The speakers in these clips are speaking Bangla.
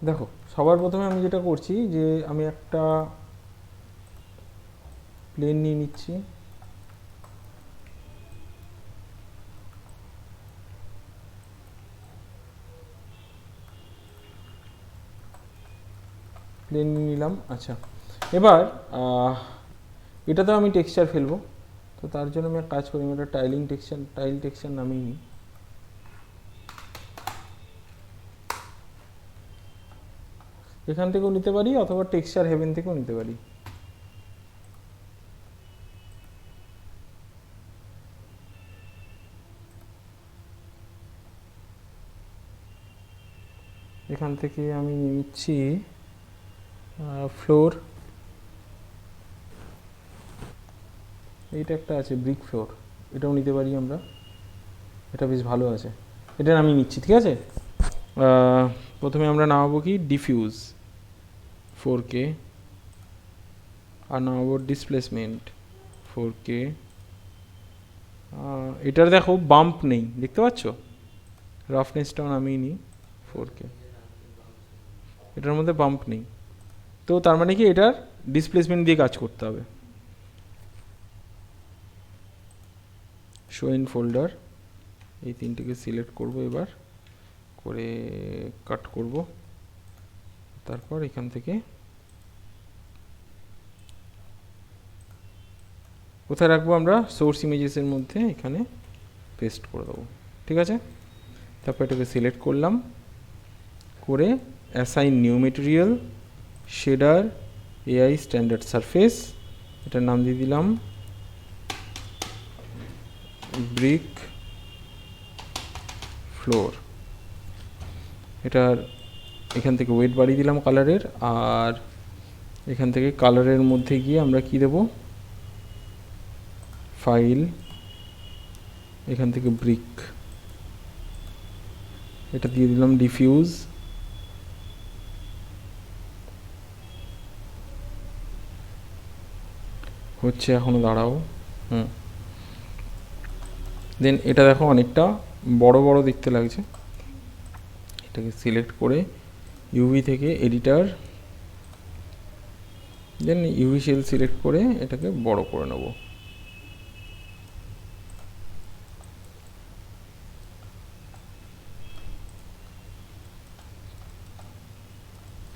দেখো, সবার প্রথমে আমি যেটা করছি যে আমি একটা প্লেন নিয়ে নিচ্ছি। প্লেন নিয়ে নিলাম। আচ্ছা, এবার এটাতে আমি টেক্সচার ফেলবো। তো তার জন্য আমি এক কাজ করি, আমি একটা টাইল টেক্সচার নামিয়ে নিই। এখান থেকেও নিতে পারি অথবা টেক্সচার হেভেন থেকেও নিতে পারি। এখান থেকে আমি নিচ্ছি ফ্লোর। এইটা একটা আছে ব্রিক ফ্লোর, এটাও নিতে পারি আমরা, এটা বেশ ভালো আছে, এটা আমি নিচ্ছি। ঠিক আছে, প্রথমে আমরা নামাবো কি ডিফিউজ 4K, আর নামাবো ডিসপ্লেসমেন্ট 4K। এটার দেখো বাম্প নেই, দেখতে পাচ্ছ? রাফনেসটাও নামিয়ে নিই 4K, এটার মধ্যে বাম্প নেই। তো তার মানে কি এটার ডিসপ্লেসমেন্ট দিয়ে কাজ করতে হবে। শো ইন ফোল্ডার, এই তিনটিকে সিলেক্ট করব, এবার করে কাট করব। তারপর এখান থেকে কোথায় রাখবো আমরা, সোর্স ইমেজেসের মধ্যে এখানে পেস্ট করে দেবো। ঠিক আছে, তারপর এটাকে সিলেক্ট করলাম, করে assign new material, shader AI standard surface, এটার নাম দিয়ে দিলাম ব্রিক ফ্লোর। এটার এখান থেকে ওয়েট বাড়িয়ে দিলাম কালারের, আর এখান থেকে কালারের মধ্যে গিয়ে আমরা কি দেব, ফাইল, এখান থেকে ব্রিক, এটা দিয়ে দিলাম ডিফিউজ। হচ্ছে এখনো, দাঁড়াও। দেন এটা দেখো অনেকটা বড় বড় দেখতে লাগছে, এটাকে সিলেক্ট করে ইউভি থেকে এডিটার, দেন ইউভি সেল সিলেক্ট করে এটাকে বড় করে নেব।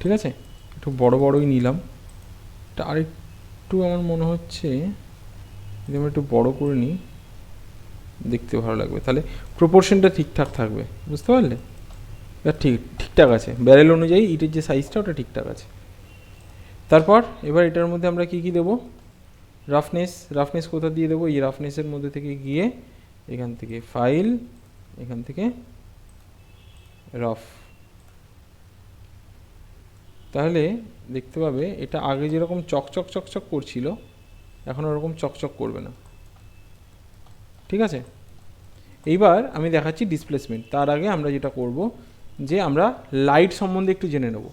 ঠিক আছে, একটু বড় বড়ই নিলাম। এটা আরেকটু আমার মনে হচ্ছে যদি আমরা একটু বড় করে নিই দেখতে ভালো লাগবে, তাহলে প্রপোর্শনটা ঠিকঠাক থাকবে, বুঝতে পারলে? এটা ঠিকঠাক আছে, ব্যারেল অনুযায়ী ইটের যে সাইজটা ওটা ঠিকঠাক আছে। তারপর এবার এটার মধ্যে আমরা কি কি দেবো, রাফনেস কোথা দিয়ে দেবো, এই রাফনেসের মধ্যে থেকে গিয়ে এখান থেকে ফাইল, এখান থেকে রাফ। তাহলে দেখতে পাবে এটা আগে যেরকম চকচক চকচক করছিল এখন ওরকম চকচক করবে না। ঠিক আছে, এইবার আমি দেখাচ্ছি ডিসপ্লেসমেন্ট। তার আগে আমরা যেটা করব যে আমরা লাইট সম্বন্ধে একটু জেনে নেব।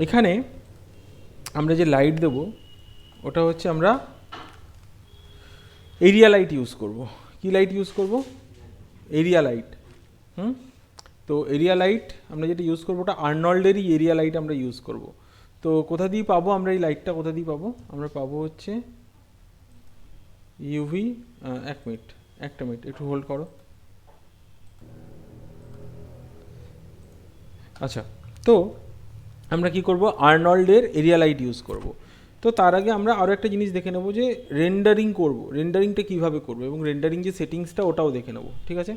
এখানে আমরা যে লাইট দেব ওটা হচ্ছে আমরা এরিয়া লাইট ইউজ করব। কি লাইট ইউজ করব? Area light. তো এরিয়া লাইট আমরা যেটা ইউজ করবো ওটা আর্নল্ডেরই এরিয়া লাইট আমরা ইউজ করব। তো কোথা দিয়ে পাবো আমরা এই লাইটটা, কোথা দিয়ে পাবো? আমরা পাবো হচ্ছে ইউভি, একটা মিনিট একটু হোল্ড করো। আচ্ছা, তো আমরা কি করব, আর্নল্ডের এরিয়া লাইট ইউজ করব। তো তার আগে আমরা আরও একটা জিনিস দেখে নেব যে রেন্ডারিং করব, রেন্ডারিংটা কীভাবে করবো এবং রেন্ডারিং যে সেটিংসটা ওটাও দেখে নেব। ঠিক আছে,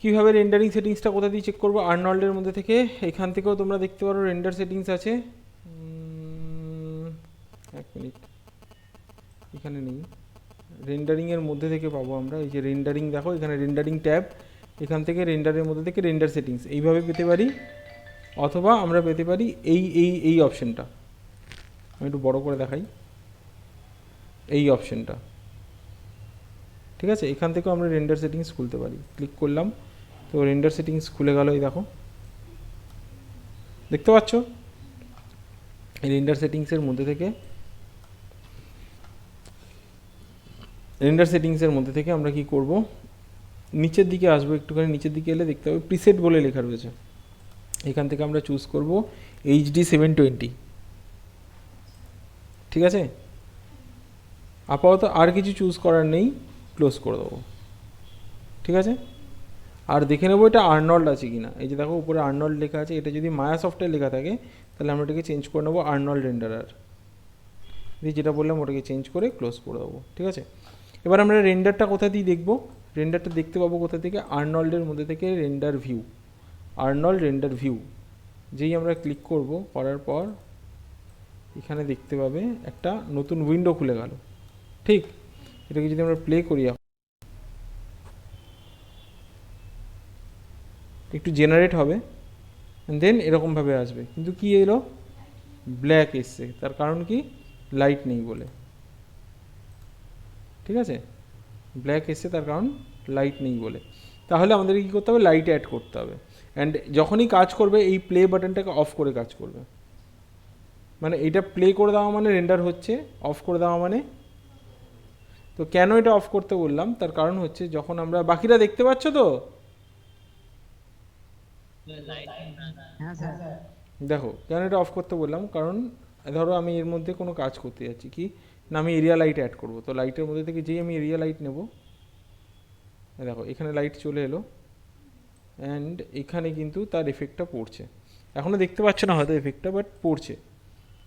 কীভাবে রেন্ডারিং সেটিংসটা কোথা দিয়ে চেক করবো, আর্নল্ডের মধ্যে থেকে। এখান থেকেও তোমরা দেখতে পারো রেন্ডার সেটিংস আছে। এক মিনিট, এখানে নেই, রেন্ডারিংয়ের মধ্যে থেকে পাবো আমরা। এই যে রেন্ডারিং দেখো, এখানে রেন্ডারিং ট্যাব, এখান থেকে রেন্ডারের মধ্যে থেকে রেন্ডার সেটিংস এইভাবে পেতে পারি, অথবা আমরা পেতে পারি এই অপশানটা। আমি একটু বড় করে দেখাই, এই অপশানটা। ঠিক আছে, এখান থেকেও আমরা রেন্ডার সেটিংস খুলতে পারি। ক্লিক করলাম, তো রেন্ডার সেটিংস খুলে গেল। এই দেখো, দেখতে পাচ্ছ? এই রেন্ডার সেটিংসের মধ্যে থেকে আমরা কি করব, নিচের দিকে আসবো, একটুখানি নিচের দিকে এলে দেখতে হবে প্রিসেট বলে লেখা রয়েছে। এখান থেকে আমরা চুজ করব HD 720, ঠিক আছে। আপাতত আর কিছু চুজ করার নেই, ক্লোজ করে দেবো, ঠিক আছে। আর দেখে নেবো এটা আর্নল্ড আছে কি না। এই যে দেখো উপরে আর্নল্ড লেখা আছে, এটা যদি মায়া সফটওয়্যার লেখা থাকে তাহলে আমরা এটাকে চেঞ্জ করে নেবো আর্নল্ড রেন্ডারার দিয়ে, যেটা বললাম ওটাকে চেঞ্জ করে ক্লোজ করে দেবো, ঠিক আছে। এবার আমরা রেন্ডারটা কোথা দিয়ে দেখবো, রেন্ডারটা দেখতে পাবো কোথা থেকে, আর্নল্ডের মধ্যে থেকে render view, Arnold render view যেই আমরা ক্লিক করব, করার পর এখানে দেখতে পাবে একটা নতুন উইন্ডো খুলে গেল, ঠিক। এটাকে যদি আমরা প্লে করি, একটু জেনারেট হবে, দেন এরকমভাবে আসবে, কিন্তু কি এলো, ব্ল্যাক এসছে, তার কারণ কি, লাইট নেই বলে, ঠিক আছে। ব্ল্যাক এসছে তার কারণ লাইট নেই বলে। তাহলে আমাদেরকে কী করতে হবে, লাইট অ্যাড করতে হবে। অ্যান্ড যখনই কাজ করবে এই প্লে বাটনটাকে অফ করে কাজ করবে, মানে এটা প্লে করে দেওয়া মানে রেন্ডার হচ্ছে, অফ করে দেওয়া মানে। তো কেন এটা অফ করতে বললাম, তার কারণ হচ্ছে যখন আমরা, বাকিরা দেখতে পাচ্ছ তো, দেখো কেন এটা অফ করতে বললাম, কারণ ধরো আমি এর মধ্যে কোনো কাজ করতে যাচ্ছি, কি না, আমি এরিয়া লাইট অ্যাড করবো, তো লাইটের মধ্যে থেকে যেই আমি এরিয়া লাইট নেব, দেখো এখানে লাইট চলে এলো, অ্যান্ড এখানে কিন্তু তার এফেক্টটা পড়ছে, এখনও দেখতে পাচ্ছ না হয়তো এফেক্টটা, বাট পড়ছে।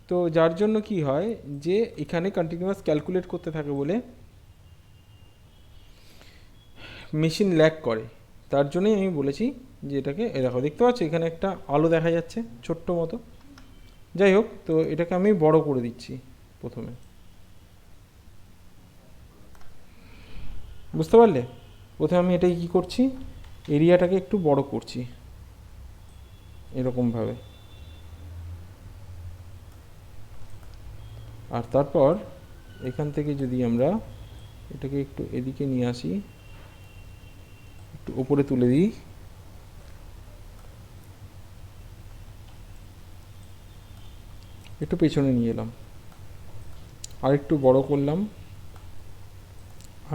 তো যার জন্য কি হয়, যে এখানে কন্টিনিউয়াস ক্যালকুলেট করতে থাকে বলে মেশিন ল্যাগ করে, তার জন্যই আমি বলেছি যে এটাকে, দেখো দেখতে পাচ্ছ এখানে একটা আলো দেখা যাচ্ছে ছোট্ট মতো, যাই হোক, তো এটাকে আমি বড় করে দিচ্ছি প্রথমে, বুঝতে পারলে। প্রথমে আমি এটাকে কী করছি, এরিয়াটাকে একটু বড় করছি এরকমভাবে, আর তারপর এখান থেকে যদি আমরা এটাকে একটু এদিকে নিয়ে আসি, একটু ওপরে তুলে দিই, একটু পেছনে নিয়ে এলাম, আর একটু বড় করলাম,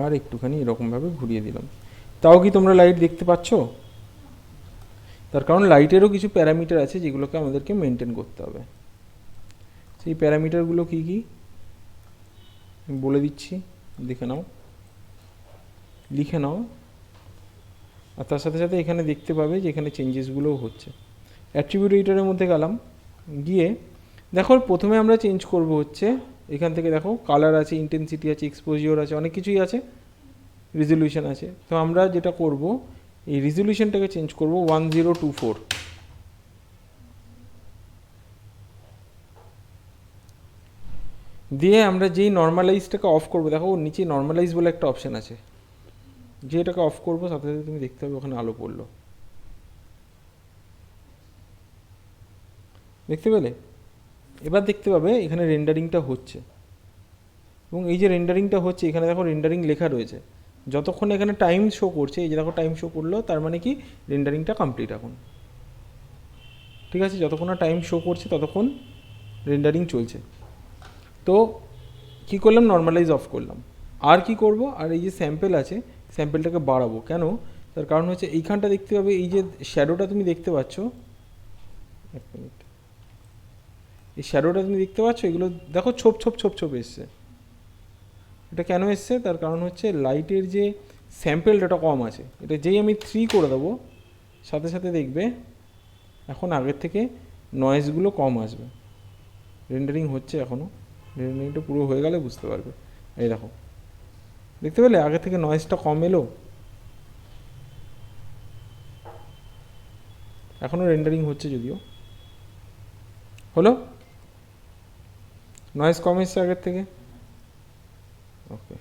আর একটুখানি এরকমভাবে ঘুরিয়ে দিলাম, তাও কি তোমরা লাইট দেখতে পাচ্ছ? তার কারণ লাইটেরও কিছু প্যারামিটার আছে যেগুলোকে আমাদেরকে মেনটেন করতে হবে। সেই প্যারামিটারগুলো কী কী আমি বলে দিচ্ছি, দেখে নাও, লিখে নাও, আর তার সাথে সাথে এখানে দেখতে পাবে যে এখানে চেঞ্জেসগুলোও হচ্ছে। অ্যাট্রিবিউট এডিটরের মধ্যে গেলাম, গিয়ে দেখো প্রথমে আমরা চেঞ্জ করব হচ্ছে এখান থেকে, দেখো কালার আছে, ইন্টেন্সিটি আছে, এক্সপোজিওর আছে, অনেক কিছুই আছে, রেজলিউশন আছে। তো আমরা যেটা করব, এই রেজলিউশনটাকে চেঞ্জ করব 1024, দিয়ে আমরা যেই নর্মালাইজটাকে অফ করব, দেখো ওর নিচে নর্মালাইজ বলে একটা অপশান আছে, যে এটাকে অফ করবো সাথে সাথে তুমি দেখতে পাবে ওখানে আলো পড়লো, দেখতে পেলে। এবার দেখতে পাবে এখানে রেন্ডারিংটা হচ্ছে, এবং এই যে রেন্ডারিংটা হচ্ছে এখানে দেখো রেন্ডারিং লেখা রয়েছে, যতক্ষণ এখানে টাইম শো করছে, এই যে দেখো টাইম শো করলো, তার মানে কি রেন্ডারিংটা কমপ্লিট এখন, ঠিক আছে। যতক্ষণ না টাইম শো করছে ততক্ষণ রেন্ডারিং চলছে। তো কী করলাম, নর্মালাইজ অফ করলাম। আর কি করব, আর এই যে স্যাম্পেল আছে, স্যাম্পেলটাকে বাড়াবো, কেন, তার কারণ হচ্ছে এইখানটা দেখতে পাবে, এই যে শ্যাডোটা তুমি দেখতে পাচ্ছ, এক মিনিট, এই শ্যাডোটা তুমি দেখতে পাচ্ছ, এগুলো দেখো ছোপ ছোপ ছোপ ছোপ এসছে, এটা কেন এসছে, তার কারণ হচ্ছে লাইটের যে স্যাম্পেলটা কম আছে, এটা যেই আমি 3 করে দেবো সাথে সাথে দেখবে এখন আগের থেকে নয়েজগুলো কম আসবে। রেন্ডারিং হচ্ছে এখনও, রেন্ডারিংটা পুরো হয়ে গেলে বুঝতে পারবে। এই দেখো দেখতে পেলে আগে থেকে নয়েজটা কম এলো, এখনও রেন্ডারিং হচ্ছে যদিও, হলো, নয়েজ কম এসছে আগের থেকে, ওকে।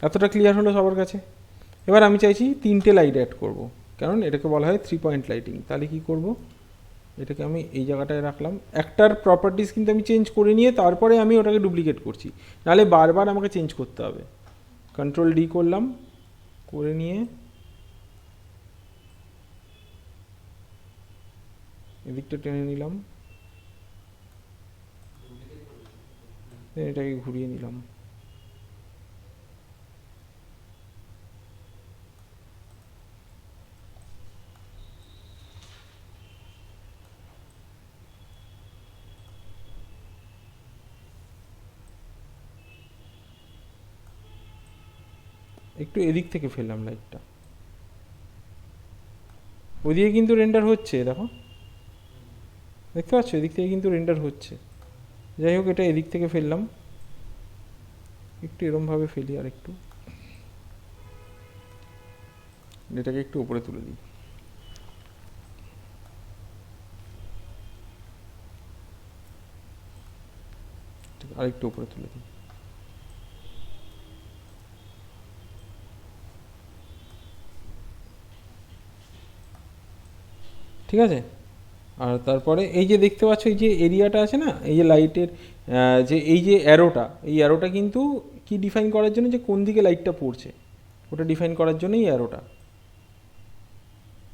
এতটা ক্লিয়ার হলো সবার কাছে। এবার আমি চাইছি 3টে লাইট অ্যাড করব, কারণ এটাকে বলা হয় 3 পয়েন্ট লাইটিং। তাহলে কি করব, এটাকে আমি এই জায়গাটায় রাখলাম, একটার প্রপার্টিস কিন্তু আমি চেঞ্জ করে নিয়ে তারপরে আমি ওটাকে ডুপ্লিকেট করছি, নাহলে বারবার আমাকে চেঞ্জ করতে হবে। কন্ট্রোল ডি করলাম, করে নিয়ে এদিকটা টেনে নিলাম, এটাকে ঘুরিয়ে নিলাম, একটু এদিক থেকে ফেললাম লাইটটা, ওদিকে কিন্তু রেন্ডার হচ্ছে, দেখো দেখতে পাচ্ছ এদিক থেকে কিন্তু রেন্ডার হচ্ছে। যাই হোক, এটা এদিক থেকে ফেললাম, একটু এরমভাবে ফেলি, আর একটু এটাকে একটু উপরে তুলে দিই। আরেকটু উপরে তুলে দিই। ঠিক আছে। আর তারপরে এই যে দেখতে পাচ্ছ এই যে এরিয়াটা আছে না, এই যে লাইটের যে এই যে অ্যারোটা, এই অ্যারোটা কিন্তু কি ডিফাইন করার জন্য, যে কোন দিকে লাইটটা পড়ছে ওটা ডিফাইন করার জন্য এই অ্যারোটা।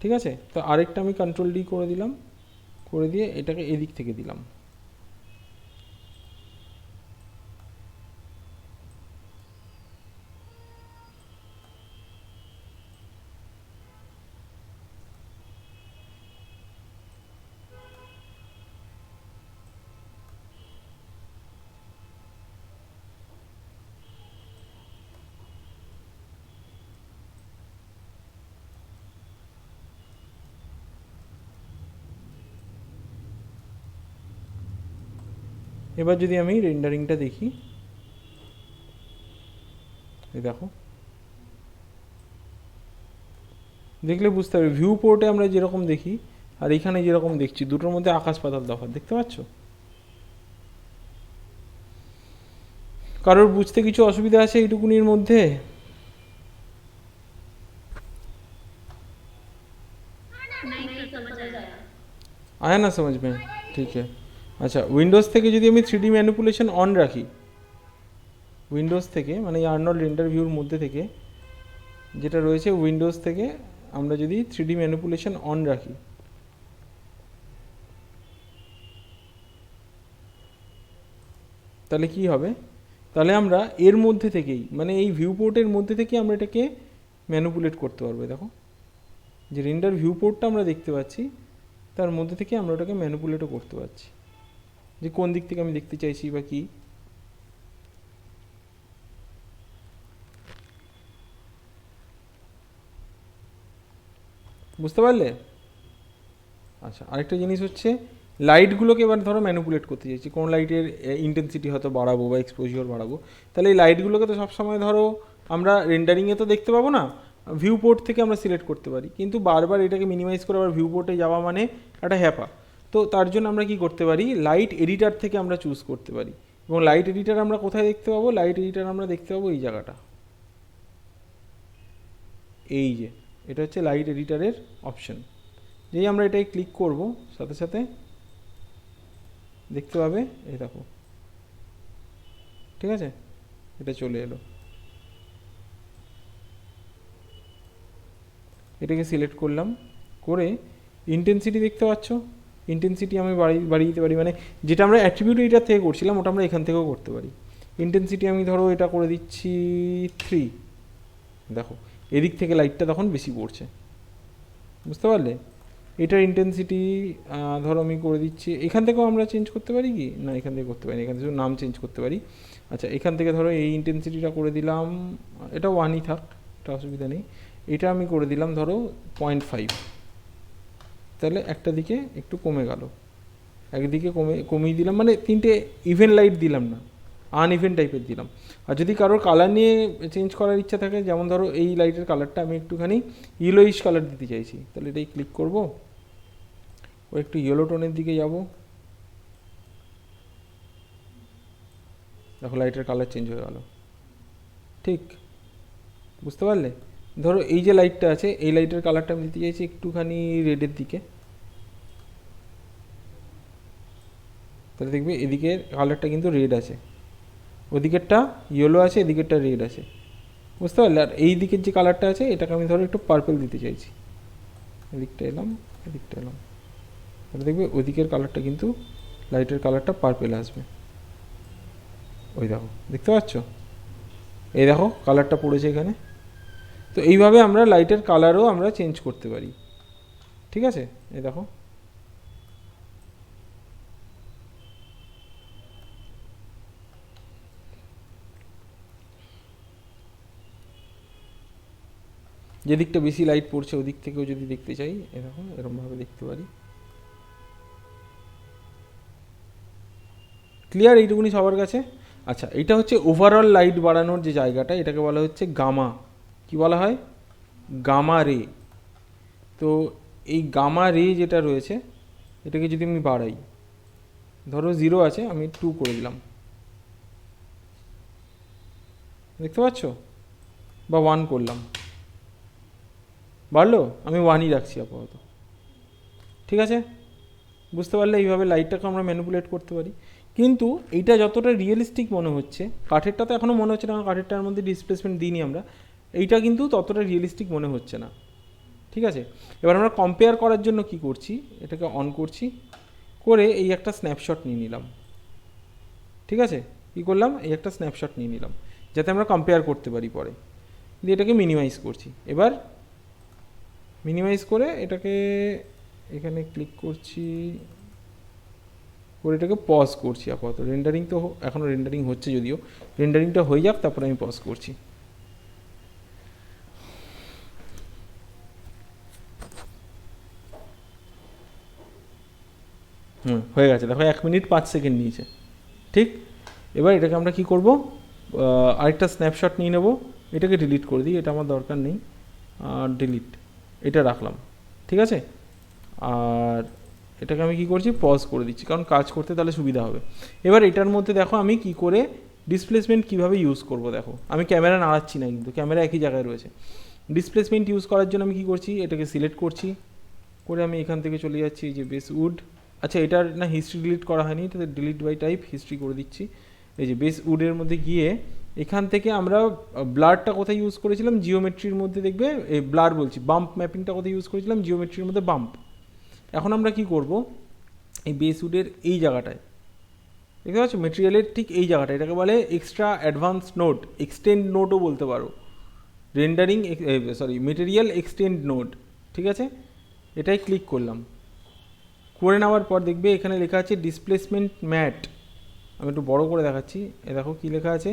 ঠিক আছে, তো আরেকটা আমি কন্ট্রোল ডি করে দিলাম, করে দিয়ে এটাকে এদিক থেকে দিলাম। এবার যদি আমি রেন্ডারিংটা দেখি, এই দেখো, দেখলে বুঝতে পারবে ভিউ পোর্টে আমরা যেরকম দেখি আর এখানে যেরকম দেখছি দুটোর মধ্যে আকাশ পাতাল তফাৎ, দেখতে পাচ্ছ? কারোর বুঝতে কিছু অসুবিধা আছে এইটুকুনির মধ্যে? आया ना समझ में? ठीक है। আচ্ছা, উইন্ডোজ থেকে যদি আমি 3D ম্যানিপুলেশন অন রাখি, উইন্ডোজ থেকে মানে এই আর্নল্ড রেন্ডার ভিউর মধ্যে থেকে যেটা রয়েছে, উইন্ডোজ থেকে আমরা যদি 3D ম্যানিপুলেশন অন রাখি, তাহলে কি হবে? তাহলে আমরা এর মধ্যে থেকেই মানে এই ভিউ পোর্টের মধ্যে থেকে আমরা এটাকে ম্যানিপুলেট করতে পারবো। দেখো যে রেন্ডার ভিউ পোর্টটা আমরা দেখতে পাচ্ছি তার মধ্যে থেকে আমরা ওটাকে ম্যানিপুলেটও করতে পারছি, যে কোন দিক থেকে আমি দেখতে চাইছি বা কি। বুঝতে পারলে? আচ্ছা, আরেকটা জিনিস হচ্ছে লাইটগুলোকে এবার ধরো ম্যানিপুলেট করতে চাইছি, কোন লাইটের ইন্টেন্সিটি হয়তো বাড়াবো বা এক্সপোজিওর বাড়াবো, তাহলে এই লাইটগুলোকে তো সবসময় ধরো আমরা রেন্ডারিংয়ে তো দেখতে পাবো না, ভিউ পোর্ট থেকে আমরা সিলেক্ট করতে পারি, কিন্তু বারবার এটাকে মিনিমাইজ করে আবার ভিউ পোর্টে যাওয়া মানে একটা হ্যাপা। তো তার জন্য আমরা কি করতে পারি, লাইট এডিটার থেকে আমরা চুজ করতে পারি। এবং লাইট এডিটার আমরা কোথায় দেখতে পাবো? লাইট এডিটার আমরা দেখতে পাবো এই জায়গাটা, এই যে এটা হচ্ছে লাইট এডিটারের অপশন। যেই আমরা এটাই ক্লিক করব সাথে সাথে দেখতে পাবে, এই দেখো, ঠিক আছে, এটা চলে এলো। এটাকে সিলেক্ট করলাম, করে ইন্টেন্সিটি দেখতে পাচ্ছ, ইন্টেন্সিটি আমি বাড়িয়ে দিতে পারি, মানে যেটা আমরা অ্যাট্রিবিউট এটার থেকে করছিলাম ওটা আমরা এখান থেকেও করতে পারি। ইন্টেন্সিটি আমি ধরো এটা করে দিচ্ছি 3, দেখো এদিক থেকে লাইটটা তখন বেশি পড়ছে, বুঝতে পারলে? এটার ইন্টেন্সিটি ধরো আমি করে দিচ্ছি, এখান থেকেও আমরা চেঞ্জ করতে পারি কি না? এখান থেকে করতে পারি, এখান থেকে নাম চেঞ্জ করতে পারি। আচ্ছা, এখান থেকে ধরো এই ইন্টেন্সিটিটা করে দিলাম, এটা 1ই থাক, এটা অসুবিধা নেই। এটা আমি করে দিলাম ধরো 0.5, তাহলে একটা দিকে একটু কমে গেল, একদিকে কমিয়ে দিলাম, মানে তিনটে ইভেন্ট লাইট দিলাম না, আনইভেন্ট টাইপের দিলাম। আর যদি কারোর কালার নিয়ে চেঞ্জ করার ইচ্ছা থাকে, যেমন ধরো এই লাইটের কালারটা আমি একটুখানি ইয়েলোইশ কালার দিতে চাইছি, তাহলে এটাই ক্লিক করব, ও একটু ইয়েলো টোনের দিকে যাব, দেখো লাইটের কালার চেঞ্জ হয়ে গেল। ঠিক, বুঝতে পারলে? ধরো এই যে লাইটটা আছে, এই লাইটের কালারটা আমি দিতে চাইছি একটুখানি রেডের দিকে, তাহলে দেখবে এদিকে কালারটা কিন্তু রেড আছে, ওদিকেরটা ইয়েলো আছে, এদিকেরটা রেড আছে, বুঝতে পারলে? আর এই দিকের যে কালারটা আছে এটাকে আমি ধরো একটু পার্পল দিতে চাইছি, এদিকটা এলাম, এদিকটা এলাম, তাহলে দেখবে ওদিকের কালারটা কিন্তু লাইটের কালারটা পার্পল আসবে। ওই দেখো, দেখতে পাচ্ছ? এই দেখো কালারটা পড়েছে এখানে। তো এইভাবে আমরা লাইটের কালারও আমরা চেঞ্জ করতে পারি, ঠিক আছে? এই দেখো, যেদিকটা বেশি লাইট পড়ছে ওদিক থেকেও যদি দেখতে চাই এরকম এরকমভাবে দেখতে পারি। ক্লিয়ার এইটুকুনি সবার কাছে? আচ্ছা, এটা হচ্ছে ওভারঅল লাইট বাড়ানোর যে জায়গাটা, এটাকে বলা হচ্ছে গামা। কি বলা হয়? গামা রে। তো এই গামা রে যেটা রয়েছে এটাকে যদি আমি বাড়াই, ধরো 0 আছে, আমি 2 করে দিলাম, দেখতে পাচ্ছ? বা 1 করলাম, বাড়লো? আমি 1ই রাখছি আপাতত। ঠিক আছে? বুঝতে পারলে এইভাবে লাইটটাকে আমরা ম্যানিপুলেট করতে পারি। কিন্তু এইটা যতটা রিয়েলিস্টিক মনে হচ্ছে, কাঠেরটা তো এখনও মনে হচ্ছে না, কাঠেরটার মধ্যে ডিসপ্লেসমেন্ট দিইনি আমরা, এইটা কিন্তু ততটা রিয়েলিস্টিক মনে হচ্ছে না। ঠিক আছে? এবার আমরা কম্পেয়ার করার জন্য কি করছি, এটাকে অন করছি, করে এই একটা স্ন্যাপশট নিয়ে নিলাম। ঠিক আছে? কী করলাম, এই একটা স্ন্যাপশট নিয়ে নিলাম যাতে আমরা কম্পেয়ার করতে পারি পরে। দিয়ে এটাকে মিনিমাইজ করছি। এবার মিনিমাইজ করে এটাকে এখানে ক্লিক করছি, করে এটাকে পজ করছি আপাতত। রেন্ডারিং তো এখনও রেন্ডারিং হচ্ছে, যদিও রেন্ডারিংটা হয়ে যাক তারপরে আমি পজ করছি। হয়ে গেছে, দেখো 1 মিনিট 5 সেকেন্ড নিয়েছে। ঠিক, এবার এটাকে আমরা কি করব, আরেকটা স্ন্যাপশট নিয়ে নেব, এটাকে ডিলিট করে দিই, এটা আমার দরকার নেই, আর ডিলিট, এটা রাখলাম। ঠিক আছে? আর এটাকে আমি কি করছি, পজ করে দিচ্ছি, কারণ কাজ করতে তাহলে সুবিধা হবে। এবার এটার মধ্যে দেখো আমি কি করে ডিসপ্লেসমেন্ট কীভাবে ইউজ করব। দেখো আমি ক্যামেরা নাড়াচ্ছি না, কিন্তু ক্যামেরা একই জায়গায় রয়েছে। ডিসপ্লেসমেন্ট ইউজ করার জন্য আমি কী করছি, এটাকে সিলেক্ট করছি, করে আমি এখান থেকে চলে যাচ্ছি যে বেস উড। আচ্ছা, এটার না হিস্ট্রি ডিলিট করা হয়নি, এটাতে ডিলিট বাই টাইপ হিস্ট্রি করে দিচ্ছি। এই যে বেস উডের মধ্যে গিয়ে এখান থেকে আমরা ব্লারটা কোথায় ইউজ করেছিলাম, জিওমেট্রির মধ্যে দেখবে, এই ব্লার বলছি, বাম্প ম্যাপিংটা কোথায় ইউজ করেছিলাম, জিওমেট্রির মধ্যে বাম্প। এখন আমরা কি করব, এই বেস উডের এই জায়গাটায় দেখতে পাচ্ছ, মেটেরিয়ালের ঠিক এই জায়গাটা, এটাকে বলে এক্সট্রা অ্যাডভান্স নোড, এক্সটেন্ড নোডও বলতে পারো, রেন্ডারিং মেটেরিয়াল এক্সটেন্ড নোড। ঠিক আছে? এটাই ক্লিক করলাম, করে নেওয়ার পর দেখবে এখানে লেখা আছে ডিসপ্লেসমেন্ট ম্যাট। আমি একটু বড় করে দেখাচ্ছি, এ দেখো কি লেখা আছে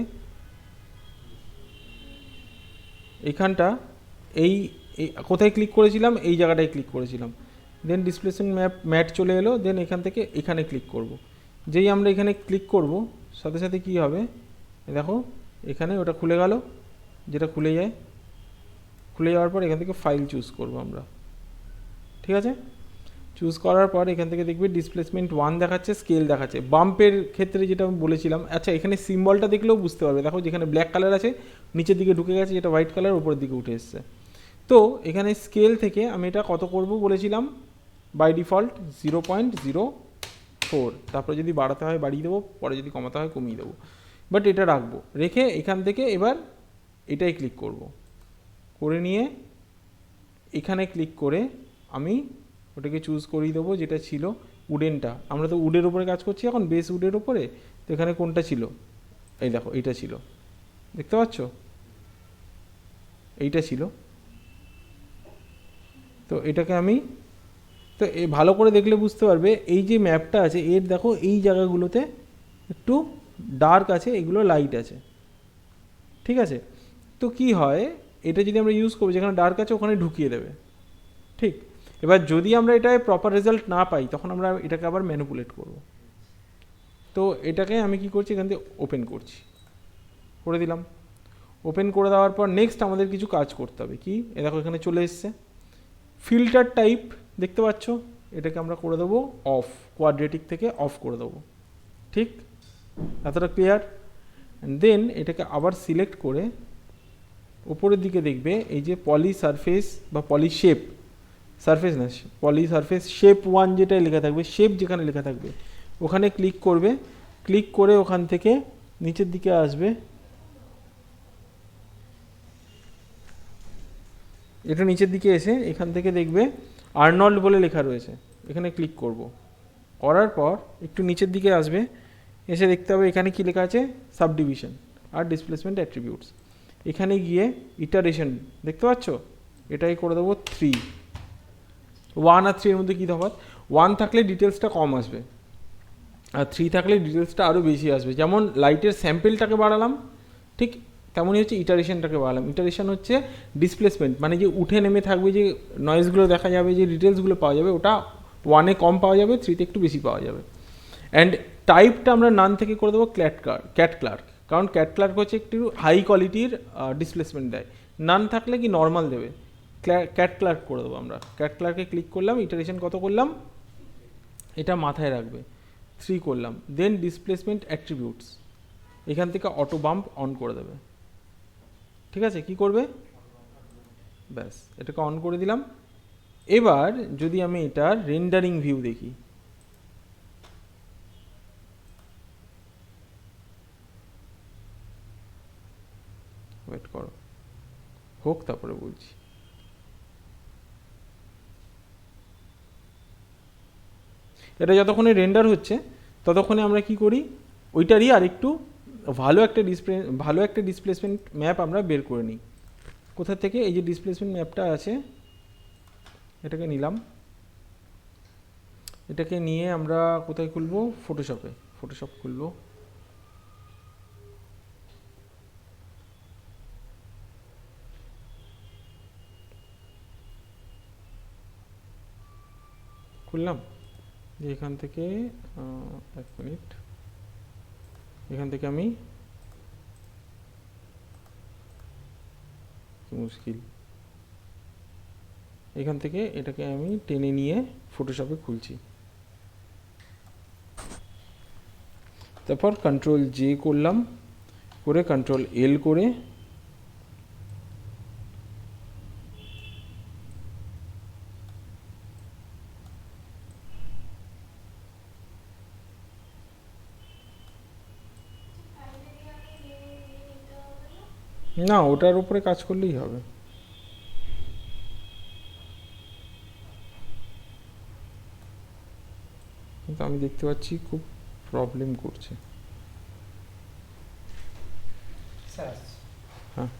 এইখানটা। এই কোথায় ক্লিক করেছিলাম, এই জায়গাটায় ক্লিক করেছিলাম, দেন ডিসপ্লেসমেন্ট ম্যাট চলে এলো, দেন এখান থেকে এখানে ক্লিক করব। যেই আমরা এখানে ক্লিক করব সাথে সাথে কি হবে, দেখো এখানে ওটা খুলে গেল, যেটা খুলে যায়, খুলে যাওয়ার পর এখান থেকে ফাইল চুজ করব আমরা। ঠিক আছে? চুজ করার পর এখান থেকে দেখবে ডিসপ্লেসমেন্ট 1 দেখাচ্ছে, স্কেল দেখাচ্ছে। বাম্পের ক্ষেত্রে যেটা আমি বলেছিলাম, আচ্ছা এখানে সিম্বলটা দেখলেও বুঝতে পারবে, দেখো যেখানে ব্ল্যাক কালার আছে নিচের দিকে ঢুকে গেছে, যেটা হোয়াইট কালার উপরের দিকে উঠে এসছে। তো এখানে স্কেল থেকে আমি এটা কত করব বলেছিলাম, বাই ডিফল্ট 0.04, তারপরে যদি বাড়াতে হয় বাড়িয়ে দেবো, পরে যদি কমাতে হয় কমিয়ে দেবো, বাট এটা রাখবো। রেখে এখান থেকে এবার এটাই ক্লিক করব, করে নিয়ে এখানে ক্লিক করে আমি ওটাকে চুজ করিয়ে দেবো যেটা ছিল উডেনটা। আমরা তো উডের ওপরে কাজ করছি এখন, বেস উডের ওপরে। তো এখানে কোনটা ছিল, এই দেখো এইটা ছিল, দেখতে পাচ্ছ এইটা ছিল। তো এটাকে আমি, তো ভালো করে দেখলে বুঝতে পারবে এই যে ম্যাপটা আছে এর দেখো এই জায়গাগুলোতে একটু ডার্ক আছে, এগুলো লাইট আছে। ঠিক আছে? তো কি হয়, এটা যদি আমরা ইউজ করবো, যেখানে ডার্ক আছে ওখানে ঢুকিয়ে দেবে। ঠিক, এবার যদি আমরা এটায় প্রপার রেজাল্ট না পাই তখন আমরা এটাকে আবার ম্যানিপুলেট করব। তো এটাকে আমি কি করছি, এখান থেকে ওপেন করছি, করে দিলাম। ওপেন করে দেওয়ার পর নেক্সট আমাদের কিছু কাজ করতে হবে। কি, এ দেখো এখানে চলে এসছে ফিল্টার টাইপ, দেখতে পাচ্ছ, এটাকে আমরা করে দেবো অফ, কোয়াড্রেটিক থেকে অফ করে দেবো। ঠিক, এতটা ক্লিয়ার? অ্যান্ড দেন এটাকে আবার সিলেক্ট করে ওপরের দিকে দেখবে এই যে পলি সারফেস বা পলি শেপ, সারফেস না পলি সারফেস শেপ 1 যেটাই লেখা থাকবে, শেপ যেখানে লেখা থাকবে ওখানে ক্লিক করবে। ক্লিক করে ওখান থেকে নিচের দিকে আসবে, এটা নিচের দিকে এসে এখান থেকে দেখবে আর্নল্ড বলে লেখা রয়েছে, এখানে ক্লিক করব। করার পর একটু নিচের দিকে আসবে, এসে দেখতে হবে এখানে কি লেখা আছে, সাবডিভিশন আর ডিসপ্লেসমেন্ট অ্যাট্রিবিউটস। এখানে গিয়ে ইটারেশন দেখতে পাচ্ছ, এটাই করে দেবো 3। 1 আর 3 এর মধ্যে কী তফাৎ, 1 থাকলে ডিটেলসটা কম আসবে, আর 3 থাকলে ডিটেলসটা আরও বেশি আসবে। যেমন লাইটের স্যাম্পেলটাকে বাড়ালাম, ঠিক তেমনই হচ্ছে ইটারেশনটাকে বাড়ালাম। ইটারেশন হচ্ছে ডিসপ্লেসমেন্ট, মানে যে উঠে নেমে থাকবে, যে নয়েজগুলো দেখা যাবে, যে ডিটেলসগুলো পাওয়া যাবে, ওটা 1-এ কম পাওয়া যাবে, 3-তে একটু বেশি পাওয়া যাবে। অ্যান্ড টাইপটা আমরা নান থেকে করে দেবো ক্যাট ক্লার্ক, কারণ ক্যাট ক্লার্ক হচ্ছে একটু হাই কোয়ালিটির ডিসপ্লেসমেন্ট দেয়। নান থাকলে কি নর্মাল দেবে, ক্যাট ক্লার্ক করে দেবো আমরা। ক্যাট ক্লার্কে ক্লিক করলাম, ইটারেশন কত করলাম এটা মাথায় রাখবে, 3 করলাম। দেন ডিসপ্লেসমেন্ট অ্যাট্রিবিউটস, এখান থেকে অটো বাম্প অন করে দেবে। ঠিক আছে, কি করবে, ব্যাস এটাকে অন করে দিলাম। এবার যদি আমি এটার রেন্ডারিং ভিউ দেখি, ওয়েট করো হোক তারপরে বলছি। এটা যতক্ষণে রেন্ডার হচ্ছে ততক্ষণে আমরা কি করি, ওইটারই আর একটু ভালো একটা ডিসপ্লেসমেন্ট ম্যাপ আমরা বের করে নিই। কোথা থেকে, এই যে ডিসপ্লেসমেন্ট ম্যাপটা আছে এটাকে নিলাম, এটাকে নিয়ে আমরা কোথায় খুলবো, ফটোশপে, ফটোশপ খুলবো। খুললাম, যে এখান থেকে 1 মিনিট, এখান থেকে আমি মুশকিল, এখান থেকে এটাকে আমি টেনে নিয়ে ফটোশপে খুলছি। তারপর কন্ট্রোল জে করলাম, করে কন্ট্রোল এল করে না, ওটার উপরে কাজ করলেই হবে। কিন্তু আমি দেখতে পাচ্ছি খুব প্রবলেম করছে। হ্যাঁ,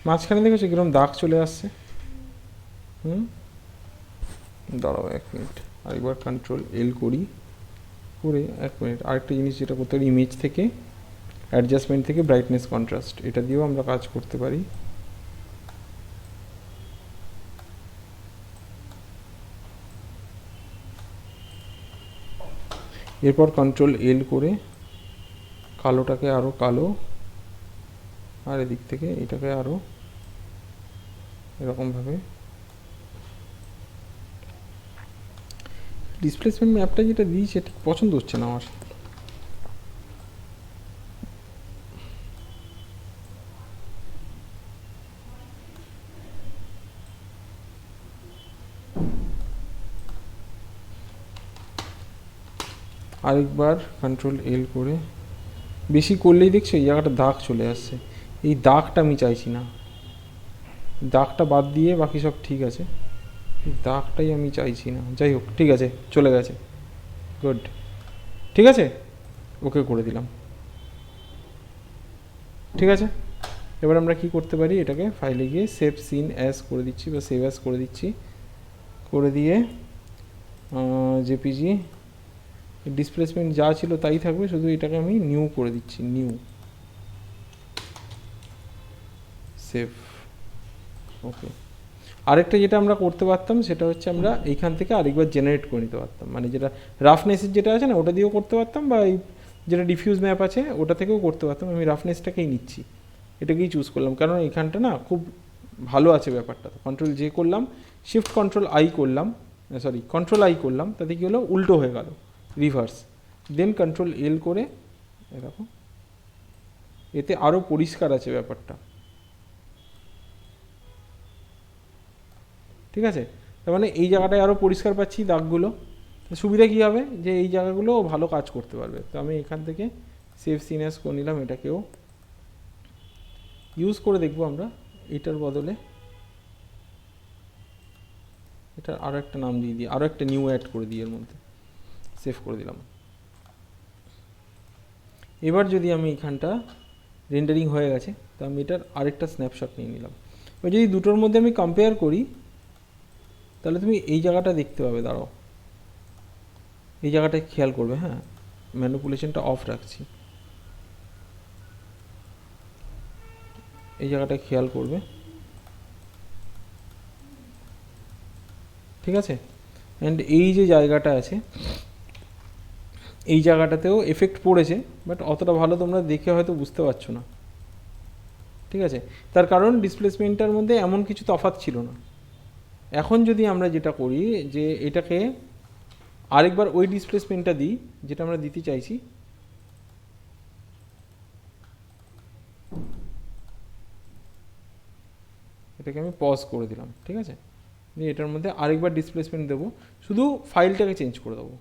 মাঝখানে দেখেছো কিরকম দাগ চলে আসছে। দাঁড়াও 1 মিনিট, আরেকবার কন্ট্রোল এল করি, করে 1 মিনিট আরেকটা জিনিস যেটা করতে পারি, ইমেজ থেকে অ্যাডজাস্টমেন্ট থেকে ব্রাইটনেস কন্ট্রাস্ট, এটা দিয়েও আমরা কাজ করতে পারি। এরপর কন্ট্রোল এল করে কালোটাকে আরও কালো, আর এদিক থেকে এটাকে আরও এরকমভাবে। ডিসপ্লেসমেন্ট ম্যাপটা যেটা দিয়েছে ঠিক পছন্দ হচ্ছে না আমার। আরেকবার কন্ট্রোল এল করে, বেশি করলেই দেখছো এই জায়গাটা দাগ চলে আসছে, এই দাগটা আমি চাইছি না, দাগটা বাদ দিয়ে বাকি সব ঠিক আছে, দাগটাই আমি চাইছি না। যাই হোক, ঠিক আছে, চলে গেছে, গুড, ঠিক আছে, ওকে করে দিলাম। ঠিক আছে, এবার আমরা কি করতে পারি, এটাকে ফাইলে গিয়ে সেভ সিন অ্যাজ করে দিচ্ছি, বা সেভ অ্যাজ করে দিচ্ছি, করে দিয়ে জেপিজি ডিসপ্লেসমেন্ট যা ছিল তাই থাকবে, শুধু এটাকে আমি নিউ করে দিচ্ছি, নিউ, সেভ, ওকে। আরেকটা যেটা আমরা করতে পারতাম সেটা হচ্ছে আমরা এইখান থেকে আরেকবার জেনারেট করে নিতে পারতাম, মানে যেটা রাফনেসের যেটা আছে না ওটা দিয়েও করতে পারতাম, বা এই যেটা ডিফিউজ ম্যাপ আছে ওটা থেকেও করতে পারতাম। আমি রাফনেসটাকেই নিচ্ছি, এটাকেই চুজ করলাম, কারণ এখানটা না খুব ভালো আছে ব্যাপারটা। তো কন্ট্রোল জে করলাম, শিফট কন্ট্রোল আই করলাম, সরি কন্ট্রোল আই করলাম, তাতে কী হলো, উল্টো হয়ে গেল, রিভার্স। দেন কন্ট্রোল এল করে এরকম, এতে আরও পরিষ্কার আছে ব্যাপারটা। ঠিক আছে, তার মানে এই জায়গাটায় আরও পরিষ্কার পাচ্ছি দাগগুলো। সুবিধা কী হবে, যে এই জায়গাগুলো ভালো কাজ করতে পারবে। তো আমি এখান থেকে সেভ সিন অ্যাজ করে নিলাম, এটাকেও ইউজ করে দেখবো আমরা। এটার বদলে এটার আরও একটা নাম দিয়ে দিই, আরও একটা নিউ অ্যাড করে দিই, এর মধ্যে সেভ করে দিলাম। এবার যদি আমি এখানটা রেন্ডারিং হয়ে গেছে, তো আমি এটার আরেকটা স্ন্যাপশট নিয়ে নিলাম। এবার যদি দুটোর মধ্যে আমি কম্পেয়ার করি, তাহলে তুমি এই জায়গাটা দেখতে পাবে, দাঁড়াও, এই জায়গাটায় খেয়াল করবে, হ্যাঁ ম্যানিপুলেশনটা অফ রাখছি, এই জায়গাটায় খেয়াল করবে, ঠিক আছে। অ্যান্ড এই যে জায়গাটা আছে এই জায়গাটাতেও এফেক্ট পড়েছে, বাট অতটা ভালো তোমরা দেখে হয়তো বুঝতে পারছো না, ঠিক আছে। তার কারণ ডিসপ্লেসমেন্টটার মধ্যে এমন কিছু তফাৎ ছিল না। এখন যদি আমরা যেটা করি যে এটাকে আরেকবার ওই ডিসপ্লেসমেন্টটা দিই যেটা আমরা দিতে চাইছি, এটাকে আমি পজ করে দিলাম, ঠিক আছে। দিয়ে এটার মধ্যে আরেকবার ডিসপ্লেসমেন্ট দেবো, শুধু ফাইলটাকে চেঞ্জ করে দেবো।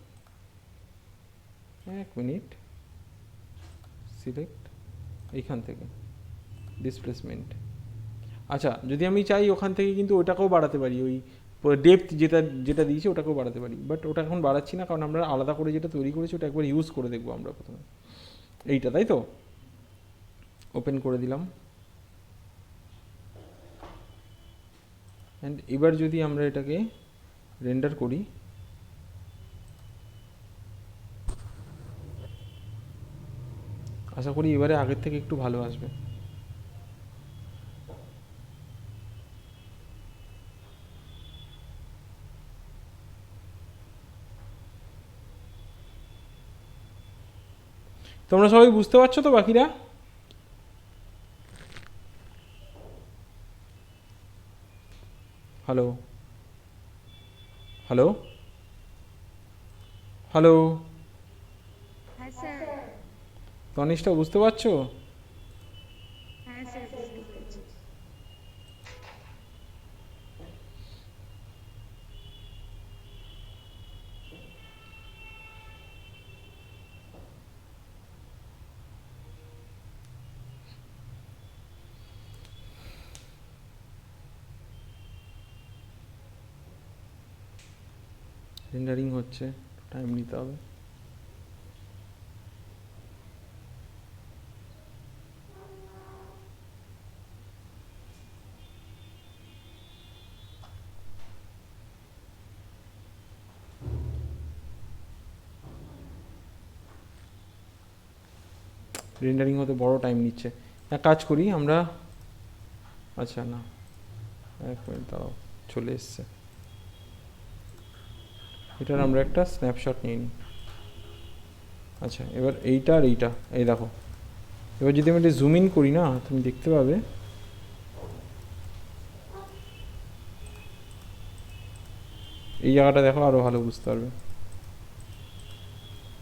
এক মিনিট, সিলেক্ট এইখান থেকে ডিসপ্লেসমেন্ট। আচ্ছা যদি আমি চাই ওখান থেকে কিন্তু ওটাকেও বাড়াতে পারি, ওই ডেপথ যেটা যেটা দিয়েছি ওটাকেও বাড়াতে পারি, বাট ওটা এখন বাড়াচ্ছি না, কারণ আমরা আলাদা করে যেটা তৈরি করেছি ওটা একবার ইউজ করে দেখবো আমরা প্রথমে। এইটা তাই তো, ওপেন করে দিলাম। অ্যান্ড এবার যদি আমরা এটাকে রেন্ডার করি, আশা করি এবারে আগের থেকে একটু ভালো আসবে। তোমরা সবাই বুঝতে পারছো তো বাকিরা? হ্যালো হ্যালো হ্যালো, তনিষ্টা বুঝতে পারছো? রেন্ডারিং হচ্ছে, টাইম নিতে হবে। রেন্ডারিং হতে বড় টাইম নিচ্ছে। এক কাজ করি আমরা, আচ্ছা না এক মিনিট দাঁড়াও, চলে এসছে। এটার আমরা একটা স্ন্যাপশট নিয়ে নিই। আচ্ছা এবার এইটা আর এইটা, এই দেখো এবার যদি আমি এটা জুম ইন করি না, তুমি দেখতে পাবে এই জায়গাটা দেখো, আরও ভালো বুঝতে পারবে,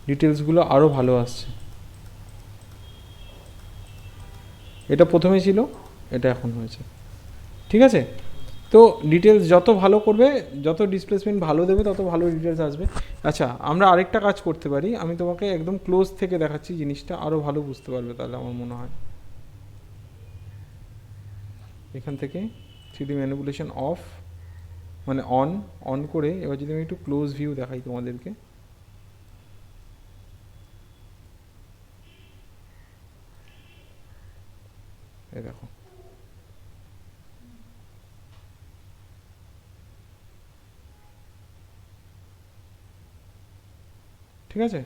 ডিটেলসগুলো আরও ভালো আসছে। এটা প্রথমে ছিল, এটা এখন হয়েছে, ঠিক আছে। তো ডিটেলস যত ভালো করবে, যত ডিসপ্লেসমেন্ট ভালো দেবে তত ভালো ডিটেলস আসবে। আচ্ছা আমরা আরেকটা কাজ করতে পারি, আমি তোমাকে একদম ক্লোজ থেকে দেখাচ্ছি, জিনিসটা আরও ভালো বুঝতে পারবে তাহলে আমার মনে হয়। এখান থেকে 3D ম্যানিপুলেশন অফ মানে অন, অন করে এবার যদি আমি একটু ক্লোজ ভিউ দেখাই তোমাদেরকে, এই দেখো ঠিক আছে,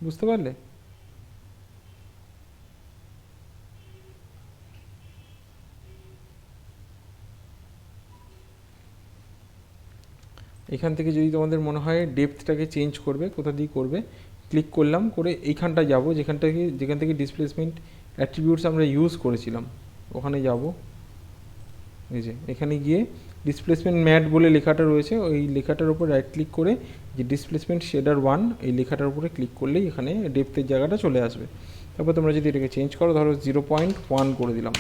বুঝতে পারলে? এখান থেকে যদি তোমাদের মনে হয় ডেপথটাকে চেঞ্জ করবে, কোথা দিয়ে করবে, ক্লিক করলাম, করে এইখানটা যাব যেখান থেকে ডিসপ্লেসমেন্ট অ্যাট্রিবিউটস আমরা ইউজ করেছিলাম ওখানে যাব। এই যে এখানে গিয়ে ডিসপ্লেসমেন্ট ম্যাট বলে লেখাটা রয়েছে, ওই লেখাটার উপর রাইট ক্লিক করে যে ডিসপ্লেসমেন্ট শেডার 1 এই লেখাটার উপরে ক্লিক করলেই এখানে ডেপথের জায়গাটা চলে আসবে। তারপর তোমরা যদি এটাকে চেঞ্জ করো, ধরো 0.1 করে দিলাম,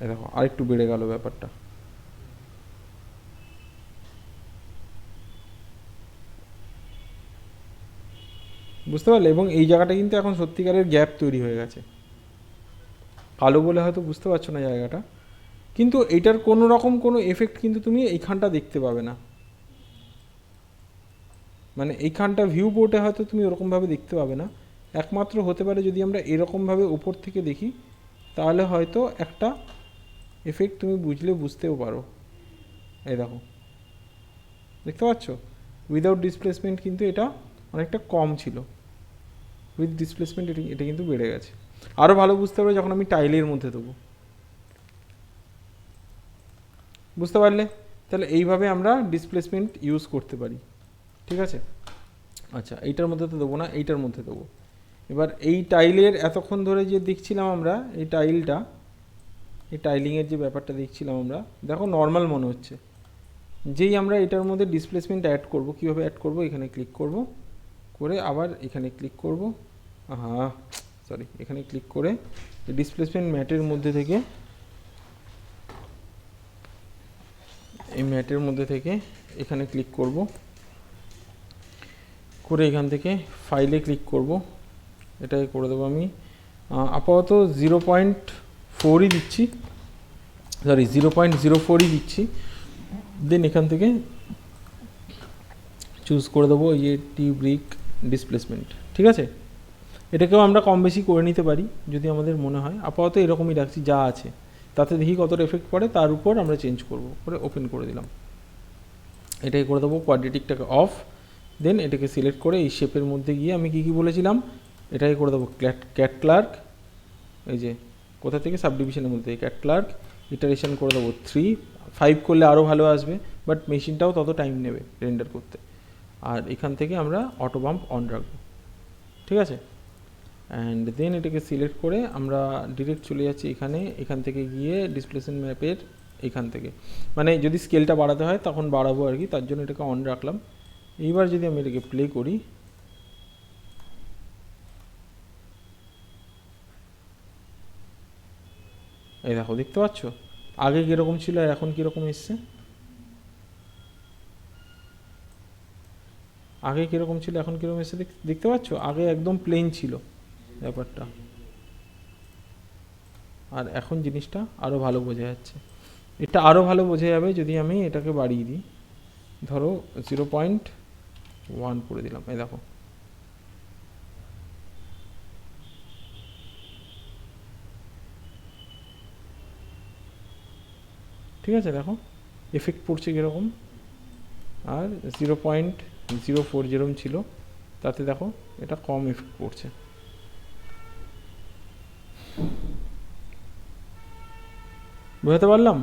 এই দেখো আরেকটু বেড়ে গেল ব্যাপারটা। বুঝতে পারলে? এবং এই জায়গাটা কিন্তু এখন সত্যিকারের গ্যাপ তৈরি হয়ে গেছে, কালো বলে হয়তো বুঝতে পারছো না জায়গাটা, কিন্তু এটার কোনো রকম কোনো এফেক্ট কিন্তু তুমি এইখানটা দেখতে পাবে না। মানে এইখানটা ভিউ পোর্টে হয়তো তুমি ওরকমভাবে দেখতে পাবে না, একমাত্র হতে পারে যদি আমরা এরকমভাবে উপর থেকে দেখি, তাহলে হয়তো একটা এফেক্ট তুমি বুঝতেও পারো। এই দেখো দেখতে পাচ্ছ, উইদাউট ডিসপ্লেসমেন্ট কিন্তু এটা অনেকটা কম ছিল, উইথ ডিসপ্লেসমেন্ট এটা কিন্তু বেড়ে গেছে। আরও ভালো বুঝতে পারবে যখন আমি টাইলের মধ্যে দেবো, বুঝতে পারলে? তাহলে এইভাবে আমরা ডিসপ্লেসমেন্ট ইউজ করতে পারি, ঠিক আছে? আচ্ছা, এইটার মধ্যে তো দেবো না, এইটার মধ্যে দেবো। এবার এই টাইলের এতক্ষণ ধরে যে দেখছিলাম আমরা এই টাইলটা, এই টাইলিংয়ের যে ব্যাপারটা দেখছিলাম আমরা, দেখো নর্মাল মনে হচ্ছে। যেই আমরা এটার মধ্যে ডিসপ্লেসমেন্ট অ্যাড করব, কীভাবে অ্যাড করব, এখানে ক্লিক করব, করে আবার এখানে ক্লিক করব, এখানে ক্লিক করে ডিসপ্লেসমেন্ট ম্যাটের মধ্যে থেকে, এই ম্যাটের মধ্যে থেকে এখানে ক্লিক করব, করে এখান থেকে ফাইলে ক্লিক করব, এটাই করে দেবো আমি। আপাতত 0.4ই দিচ্ছি, 0.04ই দিচ্ছি। দেন এখান থেকে চুজ করে দেবো এই টি-ব্রিক ডিসপ্লেসমেন্ট, ঠিক আছে? এটাকেও আমরা কম বেশি করে নিতে পারি যদি আমাদের মনে হয়। আপাতত এরকমই রাখছি যা আছে, তাতে দেখি কতটা এফেক্ট পড়ে, তার উপর আমরা চেঞ্জ করব, করে ওপেন করে দিলাম। এটাই করে দেবো কোয়াড্রেটিকটাকে অফ। দেন এটাকে সিলেক্ট করে এই শেপের মধ্যে গিয়ে আমি কী বলেছিলাম, এটাই করে দেবো ক্যাট ক্লার্ক, এই যে কোথা থেকে, সাবডিভিশনের মধ্যে ক্যাট ক্লার্ক, ইটারেশন করে দেবো 3, 5 করলে আরও ভালো আসবে, বাট মেশিনটাও তত টাইম নেবে রেন্ডার করতে। আর এখান থেকে আমরা অটো বাম্প অন রাখবো, ঠিক আছে? অ্যান্ড দেন এটাকে সিলেক্ট করে আমরা ডিরেক্ট চলে যাচ্ছি এখান থেকে গিয়ে ডিসপ্লেসমেন্ট ম্যাপের এখান থেকে, মানে যদি স্কেলটা বাড়াতে হয় তখন বাড়াবো আর কি, তার জন্য এটাকে অন রাখলাম। এইবার যদি আমি এটাকে প্লে করি, এই দেখো, দেখতে পাচ্ছ আগে কীরকম ছিল আর এখন কীরকম এসছে, আগে কীরকম ছিল এখন কীরকম এসছে, দেখতে পাচ্ছ? আগে একদম প্লেন ছিল ব্যাপারটা, আর এখন জিনিসটা আরও ভালো বোঝা যাচ্ছে। এটা আরও ভালো বোঝা যাবে যদি আমি এটাকে বাড়িয়ে দিই, ধরো 0.1 করে দিলাম, এই দেখো। ঠিক আছে, দেখো এফেক্ট পড়ছে কীরকম। আর 0.04 যেরকম ছিল তাতে দেখো এটা কম এফেক্ট পড়ছে। বুঝতে পারলাম?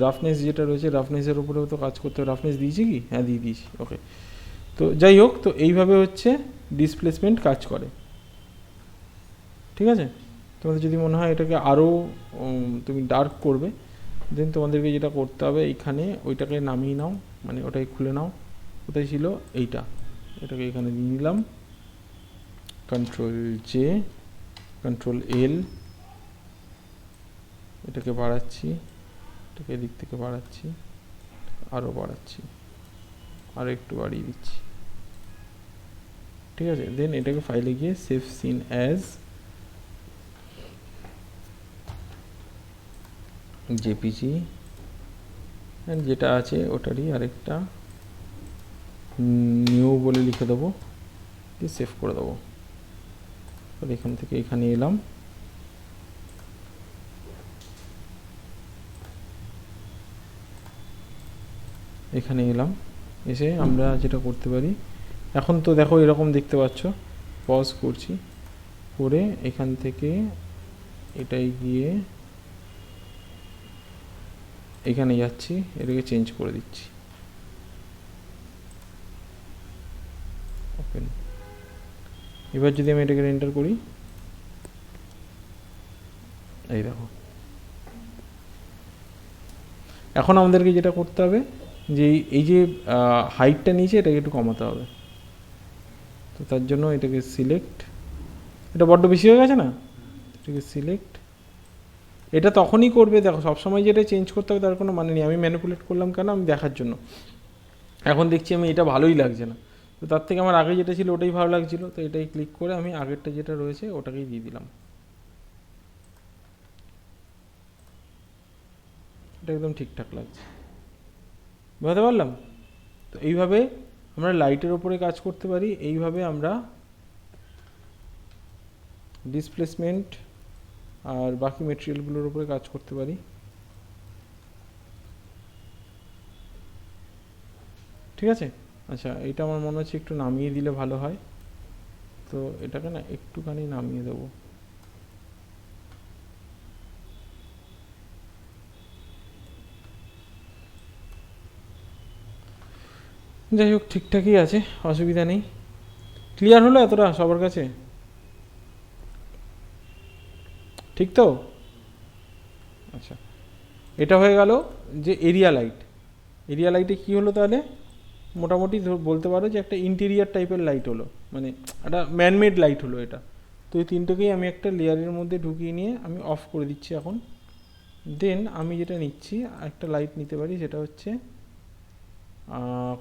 রাফনেস যেটা রয়েছে, রাফনেসের উপরেও তো কাজ করতে হবে। রাফনেস দিয়েছি কি? হ্যাঁ, দিয়ে দিয়েছি, ওকে। তো যাই হোক, তো এইভাবে হচ্ছে ডিসপ্লেসমেন্ট কাজ করে, ঠিক আছে? তোমাদের যদি মনে হয় এটাকে আরও তুমি ডার্ক করবে, দেন তোমাদেরকে যেটা করতে হবে, এইখানে ওইটাকে নামিয়ে নাও, মানে ওটাকে খুলে নাও। কোথায় ছিল? এইটা, এটাকে এখানে নিয়ে নিলাম, Ctrl+J, Ctrl+L, এটাকে বাড়াচ্ছি, এটাকে এদিক থেকে বাড়াচ্ছি, আরও বাড়াচ্ছি, আরও একটু বাড়িয়ে দিচ্ছি, ঠিক আছে? দেন এটাকে ফাইলে গিয়ে save scene as JPG, and যেটা আছে ওটারই আরেকটা নিউ বলে লিখে দেবো, দিয়ে সেভ করে দেবো। এখান থেকে এখানে এলাম, এসে আমরা যেটা করতে পারি, এখন তো দেখো এরকম দেখতে পাচ্ছ, পজ করছি, করে এখান থেকে এটাই গিয়ে এখানে যাচ্ছি, এটাকে চেঞ্জ করে দিচ্ছি, ওপেন। এবার যদি আমি এটাকে এন্টার করি, এই দেখো, এখন আমাদেরকে যেটা করতে হবে যে এই যে হাইটটা নিচে এটাকে একটু কমাতে হবে। তো তার জন্য এটাকে সিলেক্ট, এটা বড্ড বেশি হয়ে গেছে না, এটাকে সিলেক্ট। এটা তখনই করবে, দেখো সবসময় যেটা চেঞ্জ করতে হবে তার কোনো মানে নেই। আমি ম্যানিপুলেট করলাম কেন? আমি দেখার জন্য। এখন দেখছি আমি এটা ভালোই লাগছে না, তো তার থেকে আমার আগে যেটা ছিল ওটাই ভালো লাগছিলো, তো এটাই ক্লিক করে আমি আগেরটা যেটা রয়েছে ওটাকেই দিয়ে দিলাম। এটা একদম ঠিকঠাক লাগছে, বুঝতে পারলাম? তো এইভাবে আমরা লাইটের ওপরে কাজ করতে পারি, এইভাবে আমরা ডিসপ্লেসমেন্ট আর বাকি মেটেরিয়ালগুলোর উপরে কাজ করতে পারি। ঠিক আছে, আচ্ছা এটা আমার মনে হচ্ছে একটু নামিয়ে দিলে ভালো হয়, তো এটাকে না একটুখানি নামিয়ে দেবো। যাই হোক ঠিকঠাকই আছে, অসুবিধা নেই। ক্লিয়ার হলো এতটা সবার কাছে? ঠিক তো? আচ্ছা, এটা হয়ে গেল যে এরিয়া লাইট। এরিয়া লাইটে কী হলো তাহলে, মোটামুটি বলতে পারো যে একটা ইন্টেরিয়ার টাইপের লাইট হলো, মানে একটা ম্যানমেড লাইট হলো এটা। তো এই তিনটেকেই আমি একটা লেয়ারের মধ্যে ঢুকিয়ে নিয়ে আমি অফ করে দিচ্ছি এখন। দেন আমি যেটা নিচ্ছি একটা লাইট নিতে পারি, সেটা হচ্ছে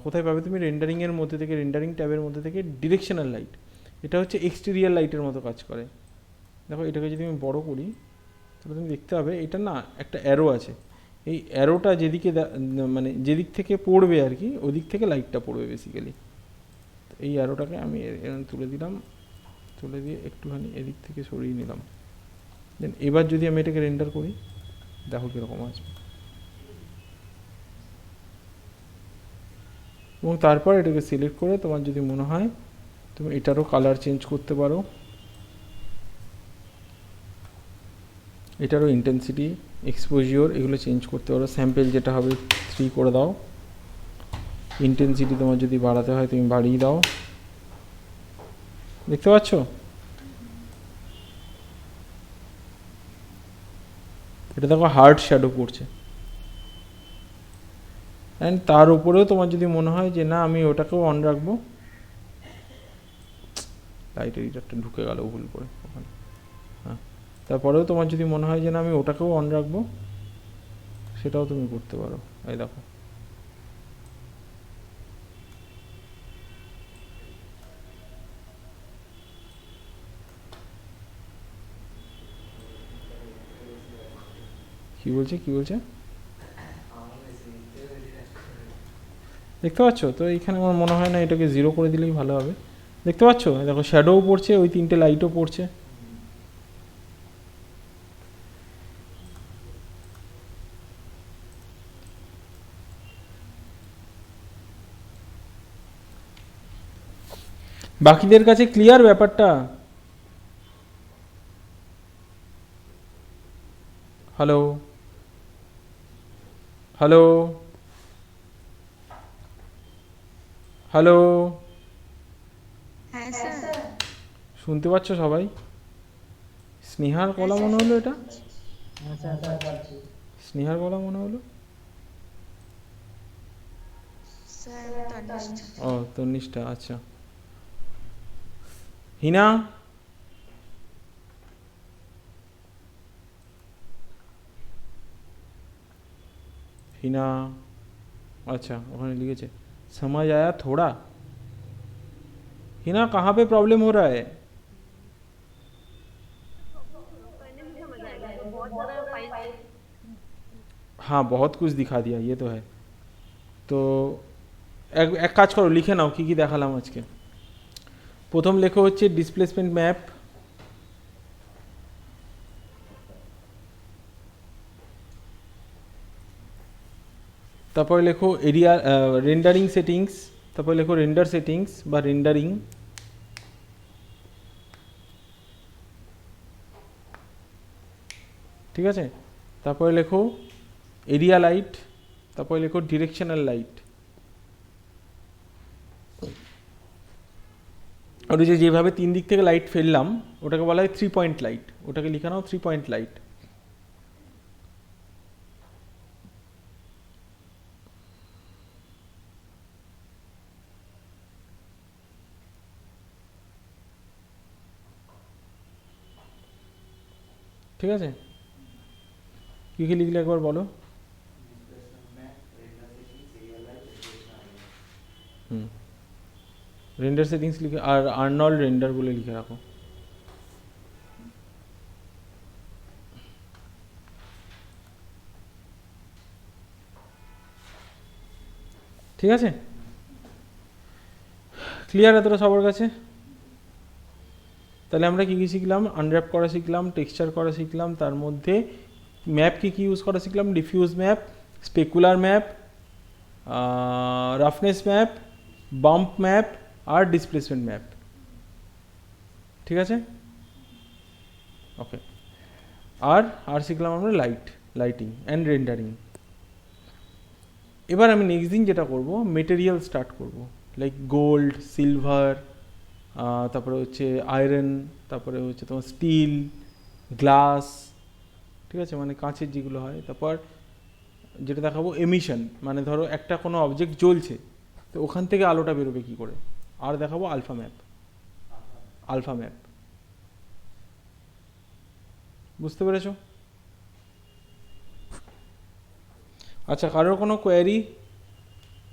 কোথায় পাবে তুমি, রেন্ডারিংয়ের মধ্যে থেকে, রেন্ডারিং ট্যাবের মধ্যে থেকে ডিরেকশনাল লাইট। এটা হচ্ছে এক্সটেরিয়ার লাইটের মতো কাজ করে। দেখো এটাকে যদি আমি বড় করি তাহলে তুমি দেখতে পাবে এটা না একটা অ্যারো আছে, এই অ্যারোটা যেদিকে মানে যেদিক থেকে পড়বে আর কি, ওদিক থেকে লাইটটা পড়বে বেসিক্যালি। এই অ্যারোটাকে আমি তুলে দিলাম, তুলে দিয়ে একটুখানি এদিক থেকে সরিয়ে নিলাম। দেন এবার যদি আমি এটাকে রেন্ডার করি, দেখো কীরকম আসবে। এবং তারপর এটাকে সিলেক্ট করে তোমার যদি মনে হয় তুমি এটারও কালার চেঞ্জ করতে পারো, এটারও ইন্টেন্সিটি, এক্সপোজিওর এগুলো চেঞ্জ করতে পারো। স্যাম্পেল যেটা হবে 3 করে দাও, ইন্টেন্সিটি তোমার যদি বাড়াতে হয় তুমি বাড়িয়ে দাও। দেখতে পাচ্ছ? এটা দেখো হার্ড শ্যাডো পড়ছে। অ্যান্ড তার উপরেও তোমার যদি মনে হয় যে না আমি ওটাকেও অন রাখবো, লাইটের হিটারটা ঢুকে গেল ভুল করে ওখানে, হ্যাঁ, তারপরেও তোমার যদি মনে হয় যে না আমি ওটাকেও অন রাখবো, সেটাও তুমি করতে পারো। এই দেখো কি বলছে, কি বলছে দেখতে পাচ্ছ তো? এইখানে আমার মনে হয় না এটাকে 0 করে দিলেই ভালো হবে। দেখতে পাচ্ছ দেখো শ্যাডোও পড়ছে, ওই 3টে লাইটও পড়ছে। বাকিদের কাছে ক্লিয়ার ব্যাপারটা? হ্যালো হ্যালো হ্যালো, হ্যাঁ স্যার। শুনতে পাচ্ছ সবাই? স্নেহার গলা মনে হলো এটা, স্নেহার গলা মনে হলো। স্যার তনিষ্ঠা। ও তন্নিষ্ঠা, আচ্ছা। হিনা, हिना, अच्छा उन्होंने लिखे समझ आया थोड़ा। हिना कहाँ पे प्रॉब्लम हो रहा है? पहले से समझ आएगा तो बहुत ज्यादा फाइल। हाँ बहुत कुछ दिखा दिया, ये तो है। तो এক কাজ করো, লিখে নাও কী কী দেখালাম আজকে। প্রথম লেখো হচ্ছে ডিসপ্লেসমেন্ট ম্যাপ, তারপরে লেখো এরিয়া রেন্ডারিং সেটিংস, তারপরে লেখো রেন্ডার সেটিংস বা রেন্ডারিং, ঠিক আছে। তারপরে লেখো এরিয়া লাইট, তারপরে লেখো ডিরেকশনাল লাইট। আর ওই যে যেভাবে 3 দিক থেকে লাইট ফেললাম ওটাকে বলা হয় 3 পয়েন্ট লাইট, ওটাকে লিখে নাও 3 পয়েন্ট লাইট। ঠিক আছে, কী কী লিখলে একবার বলো। হুম, রেন্ডার সেটিংস লিখে আর আর্নল্ড রেন্ডার বলে লিখে রাখো। ঠিক আছে, ক্লিয়ার এতটা সবার কাছে? তাহলে আমরা কী কী শিখলাম? আনর্যাপ করা শিখলাম, টেক্সচার করা শিখলাম, তার মধ্যে ম্যাপ কী কী ইউজ করা শিখলাম, diffuse map, specular map, roughness map, bump map আর ডিসপ্লেসমেন্ট ম্যাপ। ঠিক আছে, ওকে। আর শিখলাম আমরা লাইটিং অ্যান্ড রেন্ডারিং। এবার আমি নেক্সট দিন যেটা করব, মেটেরিয়াল স্টার্ট করব, লাইক গোল্ড, সিলভার, তারপরে হচ্ছে আয়রন, তারপরে হচ্ছে তোমার স্টিল, গ্লাস, ঠিক আছে, মানে কাঁচের যেগুলো হয়। তারপর যেটা দেখাবো এমিশন, মানে ধরো একটা কোনো অবজেক্ট জ্বলছে, তো ওখান থেকে আলোটা বেরোবে কী করে। আর দেখাবো আলফা ম্যাপ। বুঝতে পেরেছো? আচ্ছা, কারোর কোনো কোয়ারি?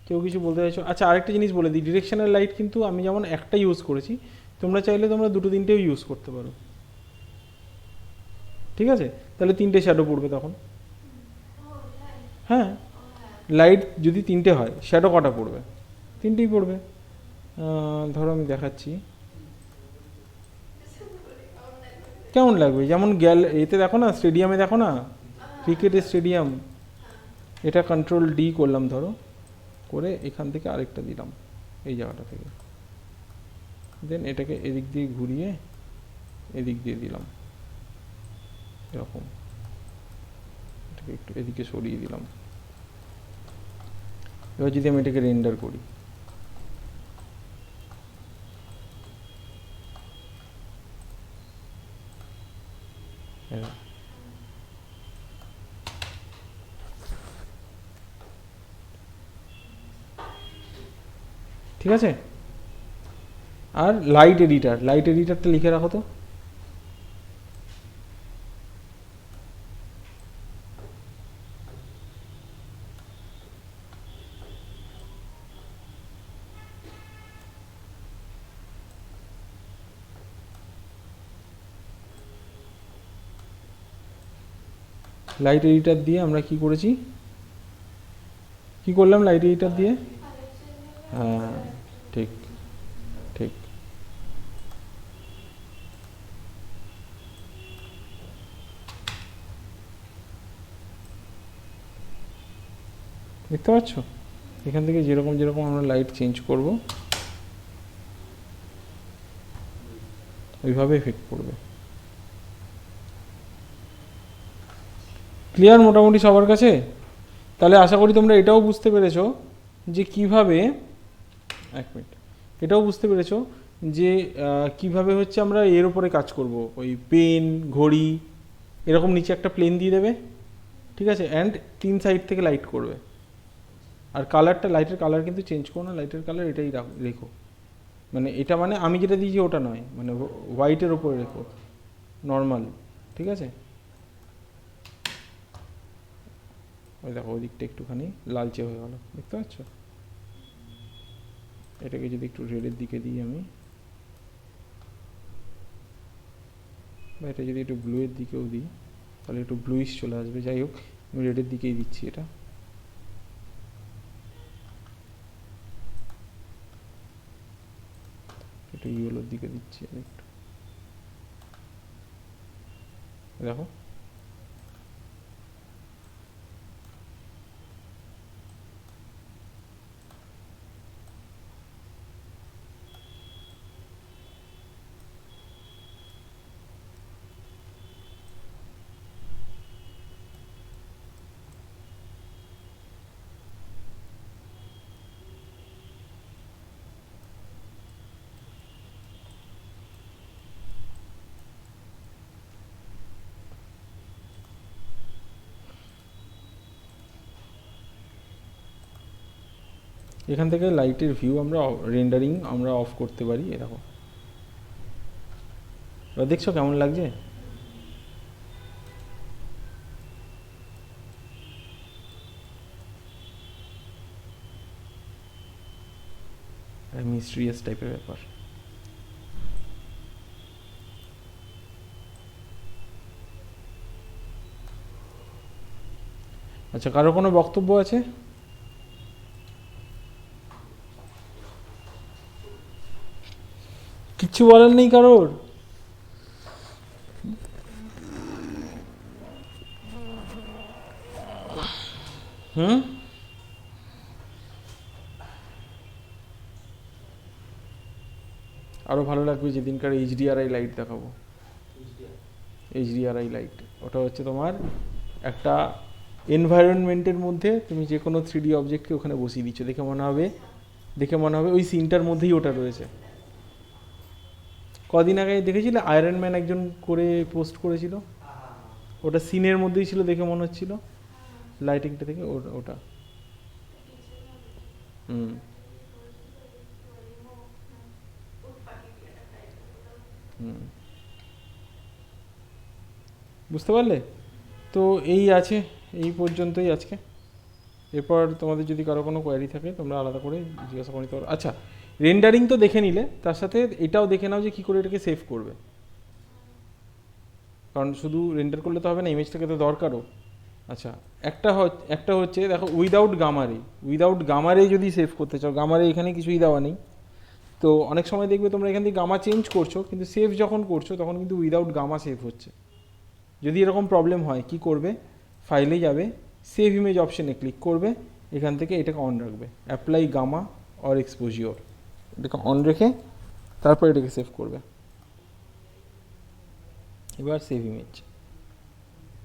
কেউ কিছু বলতে চাইছো? আচ্ছা, আরেকটা জিনিস বলে দিই, ডিরেকশনাল লাইট কিন্তু আমি যেমন একটা ইউজ করেছি, তোমরা চাইলে তোমরা দুটো তিনটেও ইউজ করতে পারো। ঠিক আছে, তাহলে তিনটে শ্যাডো পড়বে তখন। হ্যাঁ, লাইট যদি তিনটে হয়, শ্যাডো কটা পড়বে? তিনটেই পড়বে। ধরো আমি দেখাচ্ছি কেমন লাগবে। যেমন এতে দেখো না, স্টেডিয়ামে দেখো না, ক্রিকেটের স্টেডিয়াম, এটা কন্ট্রোল ডি করলাম ধরো, করে এখান থেকে আরেকটা দিলাম এই জায়গাটা থেকে, দেন এটাকে এদিক দিয়ে ঘুরিয়ে এদিক দিয়ে দিলাম এরকম, এটাকে একটু এদিকে সরিয়ে দিলাম। এবার যদি আমি এটাকে রেন্ডার করি, ঠিক আছে। আর লাইট এডিটারটা লিখে রাখো তো। লাইট এডিটার দিয়ে আমরা কি করেছি, কি করলাম লাইট এডিটার দিয়ে? হ্যাঁ, ঠিক ঠিক। দেখতে পাচ্ছ, এখান থেকে যেরকম যেরকম আমরা লাইট চেঞ্জ করব, ওইভাবে এফেক্ট পড়বে। ক্লিয়ার মোটামুটি সবার কাছে? তাহলে আশা করি তোমরা এটাও বুঝতে পেরেছো যে কিভাবে, এক মিনিট, এটাও বুঝতে পেরেছো যে কিভাবে হচ্ছে আমরা এর উপরে কাজ করব, ওই পেন, ঘড়ি, এরকম নিচে একটা প্লেন দিয়ে দেবে, ঠিক আছে, অ্যান্ড তিন সাইড থেকে লাইট করবে। আর কালারটা, লাইটের কালার কিন্তু চেঞ্জ করো না, লাইটের কালার এটাই রেখো, মানে এটা মানে আমি যেটা দিয়েছি ওটা নয়, মানে হোয়াইটের ওপরে রেখো, নর্মাল, ঠিক আছে। ওই দেখো, ওই দিকটা একটুখানি লালচে হয়ে গেল, দেখতে পাচ্ছ। এটাকে যদি একটু রেডের দিকে দিই আমি, বা এটা যদি একটু ব্লুয়ের দিকেও দিই, তাহলে একটু ব্লুইশ চলে আসবে। যাই হোক, আমি রেডের দিকেই দিচ্ছি এটা। একটু ইয়েলোর দিকে দিচ্ছি একটু, দেখো। এখান থেকে লাইটের ভিউ আমরা রেন্ডারিং আমরা অফ করতে পারি, এরকম। এবার দেখছো কেমন লাগছে? মিস্ট্রিয়াস টাইপের ব্যাপার। আচ্ছা, কারো কোনো বক্তব্য আছে? কিচ্ছু বলার নেই কারোর? হুম, আরও ভালো লাগবে যেদিনকার এইচডিআরআই লাইট দেখাবো। এইচডিআরআই লাইট ওটা হচ্ছে তোমার একটা এনভায়রনমেন্টের মধ্যে তুমি যে কোনো 3D অবজেক্টকে ওখানে বসিয়ে দিচ্ছ, দেখে মনে হবে ওই সিনটার মধ্যেই ওটা রয়েছে। কদিন আগে দেখেছিলে আয়রন ম্যান একজন করে পোস্ট করেছিল, ওটা সিনের মধ্যেই ছিল দেখে মনে হচ্ছিল লাইটিংটা থেকে ওটা। হুম, হুম, বুঝতে পারলে? তো এই আছে, এই পর্যন্তই আজকে। এরপর তোমাদের যদি কারো কোনো কোয়ারি থাকে তোমরা আলাদা করে জিজ্ঞাসা করে নিতে পারো। আচ্ছা, রেন্ডারিং তো দেখে নিলে, তার সাথে এটাও দেখে নাও যে কী করে এটাকে সেভ করবে, কারণ শুধু রেন্ডার করলে তো হবে না, ইমেজটাকে তো দরকারও। আচ্ছা, একটা হচ্ছে দেখো উইদাউট গামারে যদি সেভ করতে চাও, গামারে এখানে কিছুই দেওয়া নেই, তো অনেক সময় দেখবে তোমরা এখান থেকে গামা চেঞ্জ করছো, কিন্তু সেভ যখন করছো তখন কিন্তু উইদাউট গামা সেভ হচ্ছে। যদি এরকম প্রবলেম হয় কি করবে, ফাইলে যাবে, সেভ ইমেজ অপশানে ক্লিক করবে, এখান থেকে এটাকে অন রাখবে, অ্যাপ্লাই গামা অর এক্সপোজিওর, এটাকে অন রেখে তারপর এটাকে সেভ করবে। এবার সেভ ইমেজ,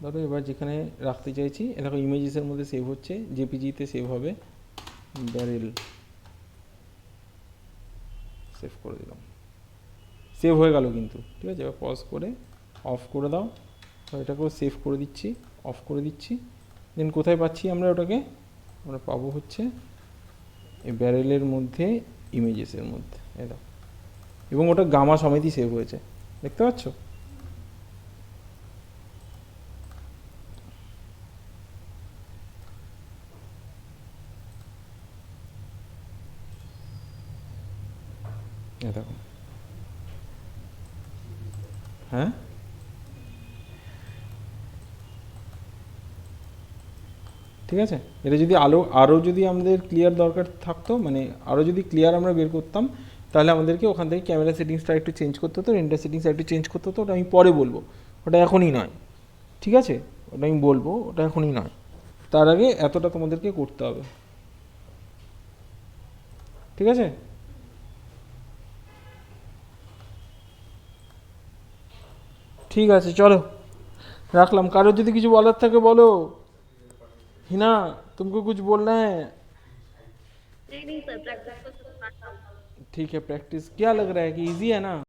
ধরো এবার যেখানে রাখতে চাইছি, দেখো ইমেজেসের মধ্যে সেভ হচ্ছে, জেপিজিতে সেভ হবে, ব্যারেল সেভ করে দিলাম, সেভ হয়ে গেল কিন্তু, ঠিক আছে। এবার পজ করে অফ করে দাও, এটাকেও সেভ করে দিচ্ছি, অফ করে দিচ্ছি। দেন কোথায় পাচ্ছি আমরা ওটাকে, আমরা পাবো হচ্ছে এই ব্যারেলের মধ্যে, ইমেজেসের মধ্যে, এই দাও, এবং ওটা গামা সমেতই সেভ হয়েছে, দেখতে পাচ্ছ? এই দেখো, হ্যাঁ ঠিক আছে। এটা যদি আরও যদি আমাদের ক্লিয়ার দরকার থাকতো, মানে আরও যদি ক্লিয়ার আমরা বের করতাম, তাহলে আমাদেরকে ওখান থেকে ক্যামেরা সেটিংসটা একটু চেঞ্জ করতে হতো, রেন্ডার সেটিংসটা একটু চেঞ্জ করতে হতো, ওটা আমি পরে বলবো, ওটা এখনই নয়, ঠিক আছে। ওটা আমি বলবো, ওটা এখনই নয়, তার আগে এতটা তোমাদেরকে করতে হবে, ঠিক আছে। ঠিক আছে, চলো রাখলাম। কারোর যদি কিছু বলার থাকে বলো। हिना, तुमको कुछ बोलना है? नहीं नहीं सर, प्रैक्टिस तो करना था। ठीक है, प्रैक्टिस क्या लग रहा है कि इजी है ना?